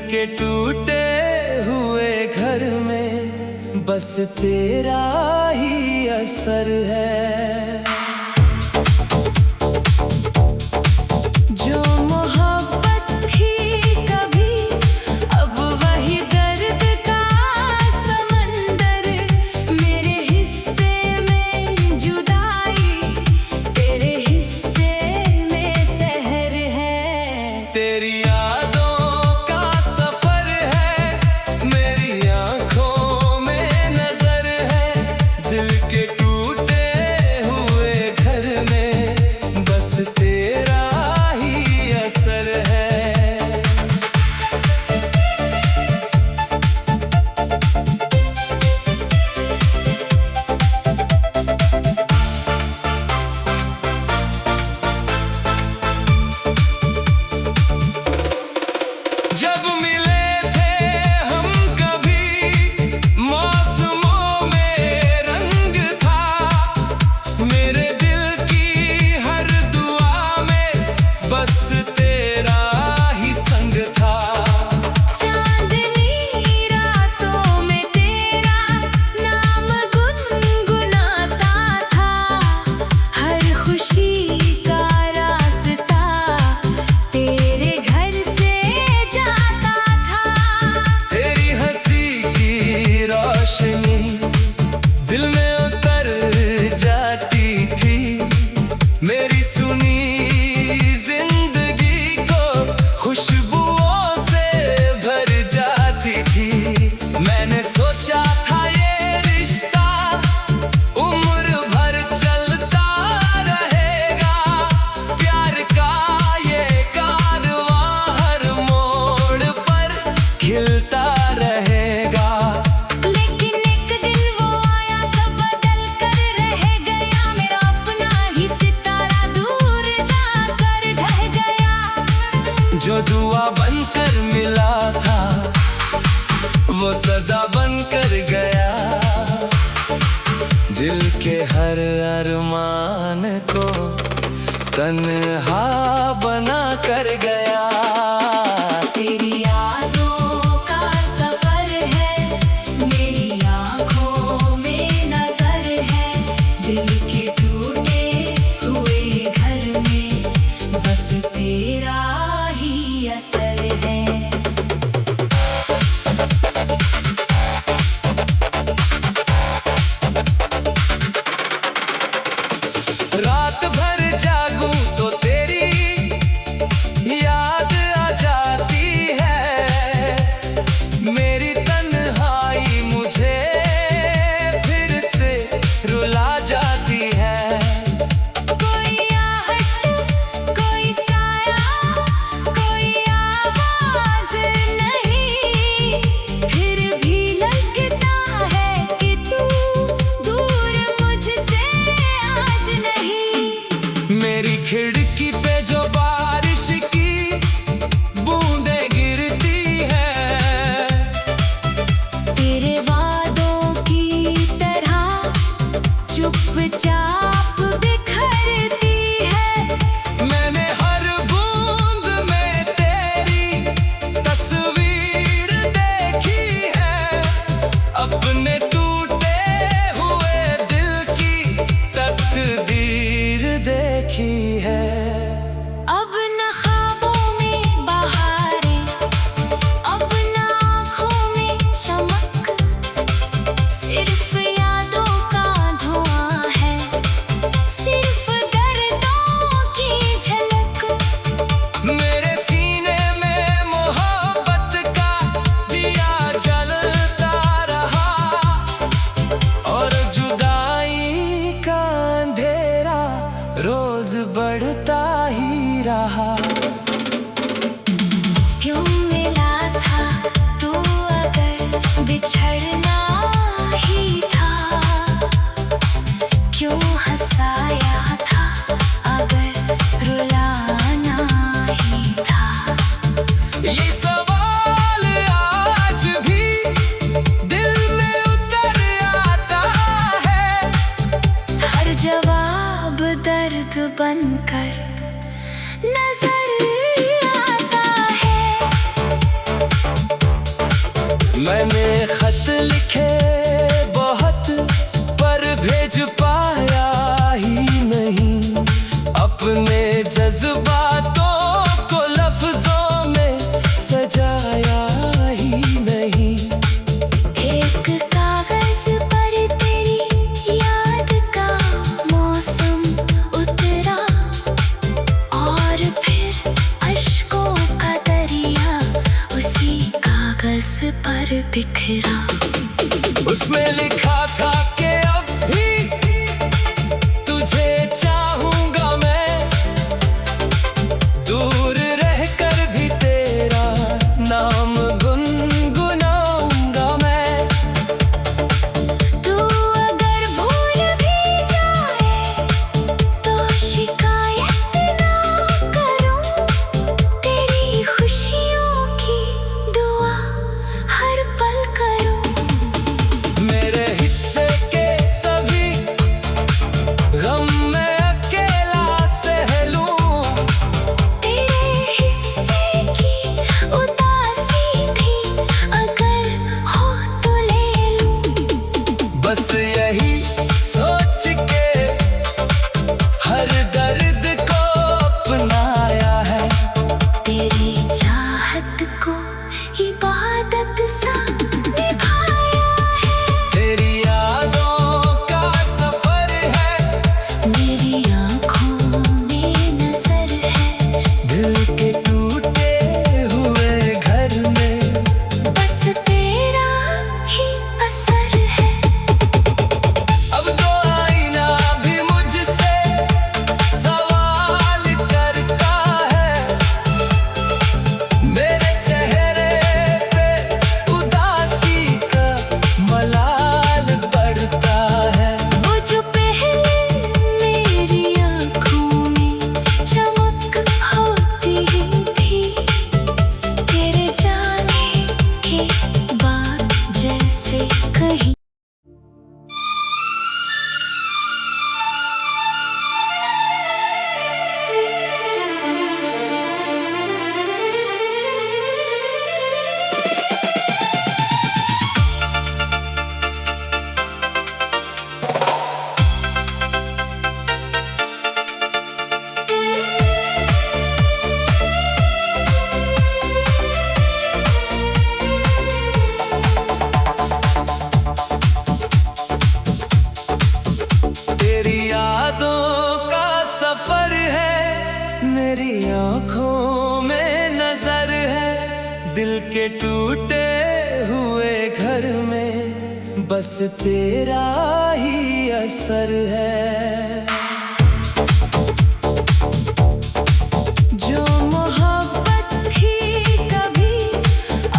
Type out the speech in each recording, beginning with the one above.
के टूटे हुए घर में बस तेरा ही असर है। जो दुआ बनकर मिला था वो सजा बनकर गया। दिल के हर अरमान को तन्हा बना कर गया। तेरी यादों का सफर है, मेरी आँखों में नजर है। दिल के टूटे हुए घर में बस तेरा ही असर है। रात भर जागूं तो तेरी याद आ जाती है। मेरी तन्हाई मुझे फिर से रुला जाती है। कोई आहट, कोई साया, कोई आवाज नहीं, फिर भी लगता है कि तू दूर मुझसे आज नहीं। मेरी खिड़की पे जो बारिश की बूंदें गिरती है, तेरे वादों की तरह चुपचाप बिखरती है। मैंने हर बूंद में तेरी तस्वीर देखी है। अपने टूटे हुए दिल की तकदीर देखी है। अब न ख्वाबों में बहारें, अब न आँखों में चमक, सिर्फ यादों का धुआं है, सिर्फ दर्दों की झलक। मेरे सीने में मोहब्बत का दिया जलता रहा और जुदाई का अंधेरा रोज बढ़ता ही रहा। क्यों मिला था तू अगर बिछड़ना ही था, क्यों हंसाया था अगर रुलाना ही था। ये सवाल आज भी दिल में उतर आता है। हर जवाब दर्द बनकर नजर आता है। बिखरा। उसमें लिखा था कि अब भी तुझे चाहूंगा मैं, दूर रहकर भी तेरा नाम गुनगुनाऊंगा मैं। तू अगर भूल भी जाए तो शिकायत ना करूं, तेरी खुशियों की दुआ हर पल करूं। मेरे हिस्से के सभी गम मैं अकेला सह लूं, तेरे हिस्से की उदासी भी अगर हो तो ले लूं। बस यही सोच के हर दर्द को अपनाया है। तेरी चाहत को इबादत सा निभाया है। तेरी यादों का सफर है, मेरी आँखों में नजर है। दिल के टूटे हुए घर में बस तेरा ही असर है। अब तो आईना भी मुझसे सवाल करता है, मेरे चेहरे पे उदासी का मलाल पड़ता है। वो जो पहले मेरी आँखों में चमक होती थी, तेरे जाने के बाद जैसे कहीं तेरी यादों का सफर है, मेरी आँखों में नजर है। दिल के टूटे हुए घर में बस तेरा ही असर है। जो मोहब्बत थी कभी,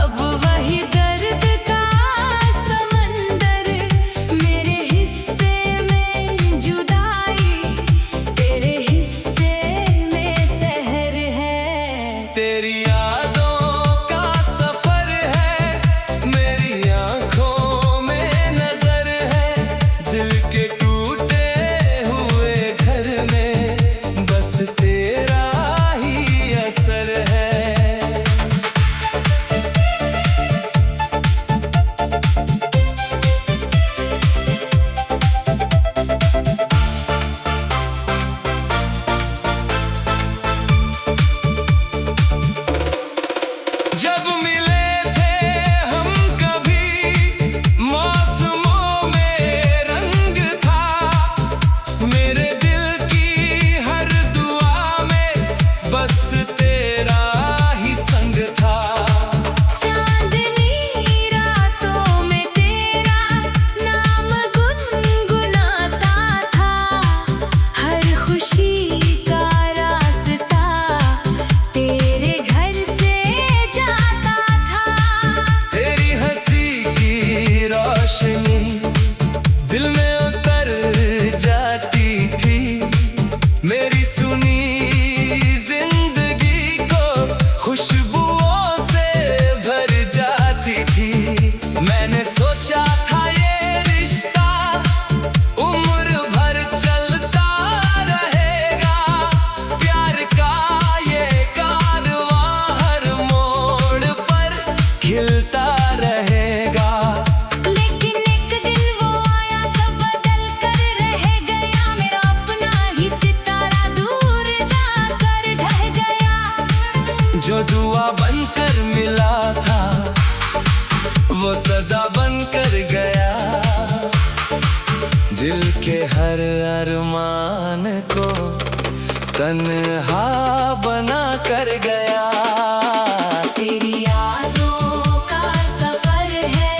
अब वही दर्द का समंदर। मेरे हिस्से में जुदाई, तेरे हिस्से में सहर है। तेरी यादों का सफर है, मेरी आँखों में नजर है। दिल के टूटे हुए घर में बस तेरा ही असर है। जब मिले थे हम कभी, मौसमों में रंग था। मेरे दिल की हर दुआ में बस तेरा ही संग था। चांदनी रातों में तेरा नाम गुनगुनाता था। हर खुशी का रास्ता तेरे घर से जाता था। तेरी हंसी की रोशनी दिल में उतर जाती थी, मेरी सुनी जिंदगी को खुशबुओं से भर जाती थी। मैंने सोचा था ये रिश्ता उम्र भर चलता रहेगा, प्यार का ये कारवां हर मोड़ पर खिलता रहेगा। लेकिन एक दिन वो आया, सब बदल कर रह गया। मेरा अपना ही सितारा दूर जाकर ढह गया। जो दुआ बनकर मिला था वो सजा बनकर गया। दिल के हर अरमान को तन्हा बना कर गया। तेरी यादों का सफर है,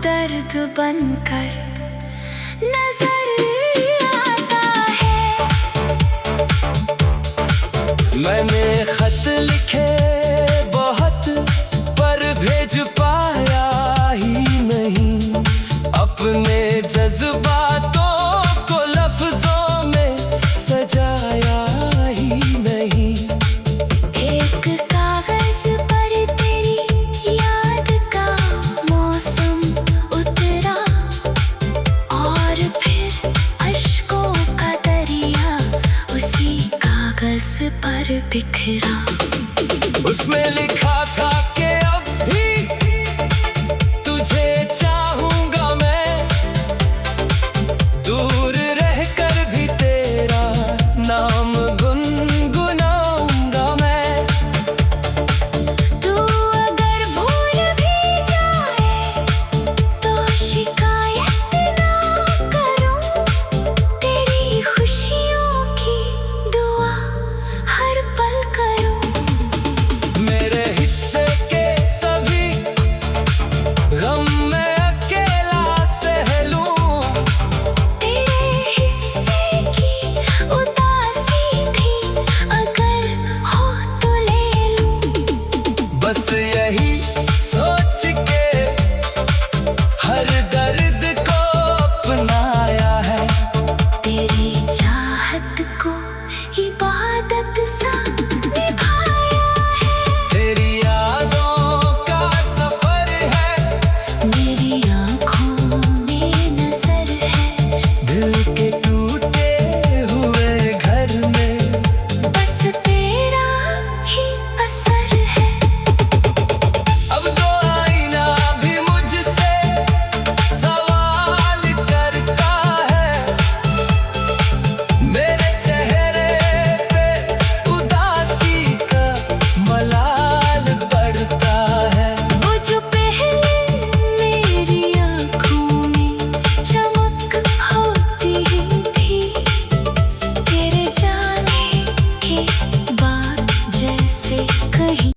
दर्द बनकर नजर आता है। मैंने खत लिखे बहुत पर भेज पाया ही नहीं, अपने जज्बातों को लफ्जों में सजाया ही नहीं। एक कागज पर तेरी याद का मौसम उतरा और फिर अश्कों का दरिया उसी कागज पर बिखरा। उसमें लिखा था कि अब भी तुझे चाहूंगा मैं, दूर रहकर भी तेरा नाम गुनगुनाऊंगा मैं। तू अगर भूल भी जाए तो शिकायत ना करूं, तेरी खुशियों की दुआ हर पल करूं। मेरे हिस्से के सभी गम मैं अकेला सह लूं, तेरे हिस्से की उदासी भी अगर हो तो ले लूं। बस यही सोच के हर दर्द को अपनाया है। तेरी चाहत को इबादत सा निभाया है। तेरी यादों का सफर है, मेरी आँखों में नजर है, दिल के टूटे हुए घर में बस तेरा ही असर है। अब तो आईना भी मुझसे सवाल करता है, मेरे चेहरे पे उदासी का मलाल पड़ता है। वो जो पहले मेरी आँखों में चमक होती थी, तेरे जाने के बाद जैसे कहीं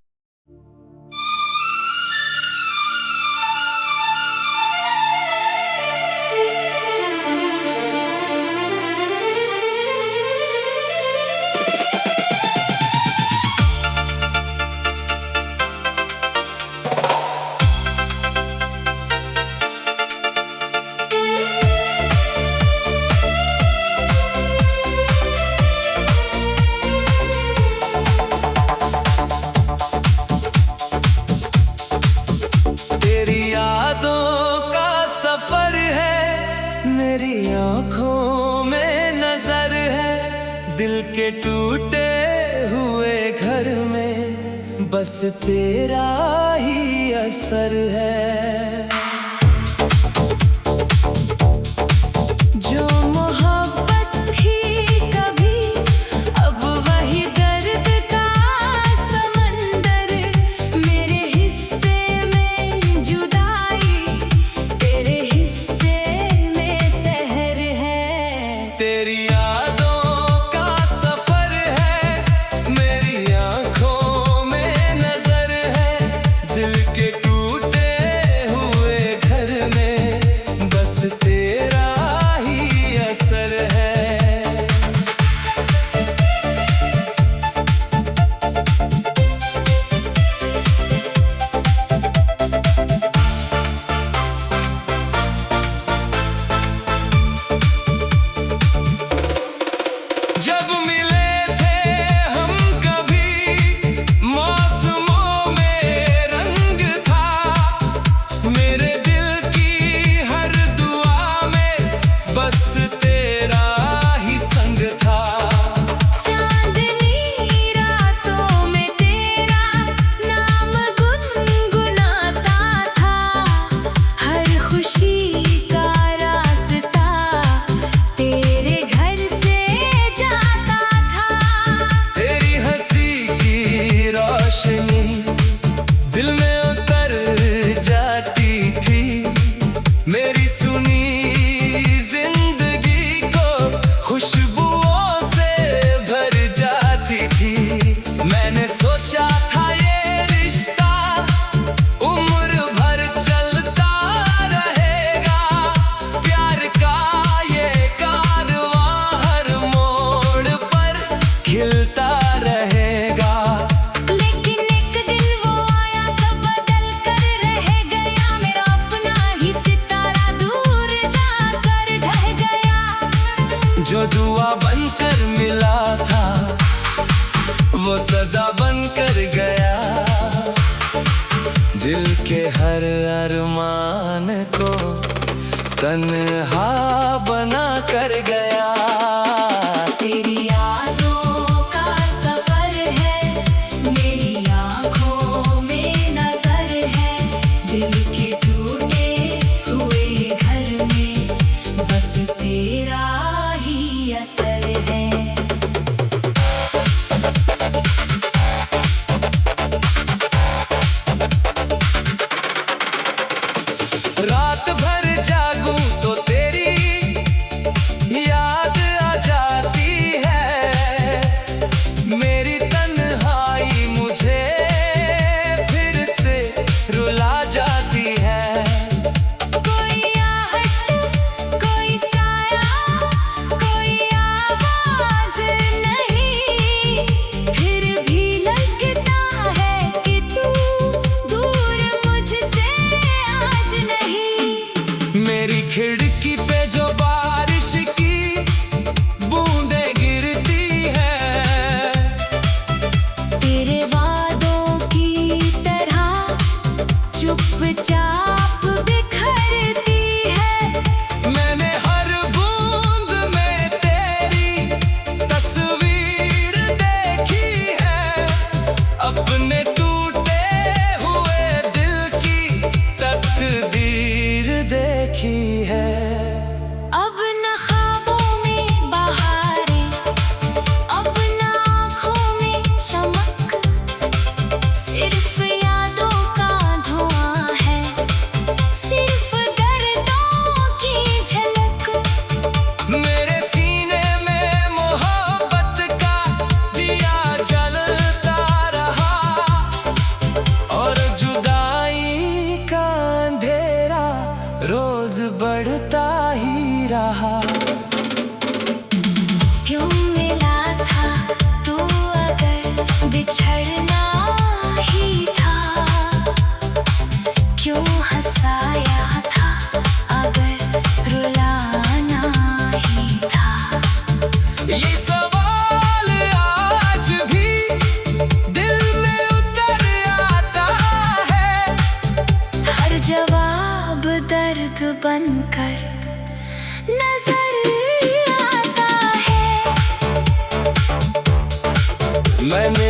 तेरी यादों का सफर है, मेरी आँखों में नजर है, दिल के टूटे हुए घर में बस तेरा ही असर है। जो मोहब्बत थी कभी अब वही दर्द का समंदर, मेरे हिस्से में जुदाई, तेरे हिस्से में सहर है। तेरी यादों का सफर है, मेरी आँखों में नजर है, दिल के टूटे हुए दिल के हर अरमान को तन्हा बना कर गया। तेरी यादों का सफर है, मेरी आँखों में नजर है। दिल के टूटे हुए घर में बस तेरा ही असर है। रात भर जागूं तो तेरी याद आ जाती है। मेरी तन्हाई मुझे फिर से रुला जाती है। कोई आहट, कोई साया, कोई आवाज नहीं, फिर भी लगता है कि तू दूर मुझसे आज नहीं। मेरी खिड़की पे जो बारिश की बूंदें गिरती है, तेरे वादों की तरह चुपचाप बिखरती है। मैंने हर बूंद में तेरी तस्वीर देखी है। अपने टूटे हुए दिल की तकदीर देखी है। अब न ख्वाबों में बहारें, अब न आँखों में चमक, सिर्फ यादों का धुआं है, सिर्फ दर्दों की झलक। मेरे सीने में मोहब्बत का दिया जलता रहा, और जुदाई का अंधेरा रोज बढ़ता ही रहा। क्यों मिला था तू अगर बिछड़ना ही था, क्यों हंसाया था अगर रुलाना ही था। ये सवाल आज भी दिल में उतर आता है। हर जवाब दर्द बनकर नजर आता है। मैंने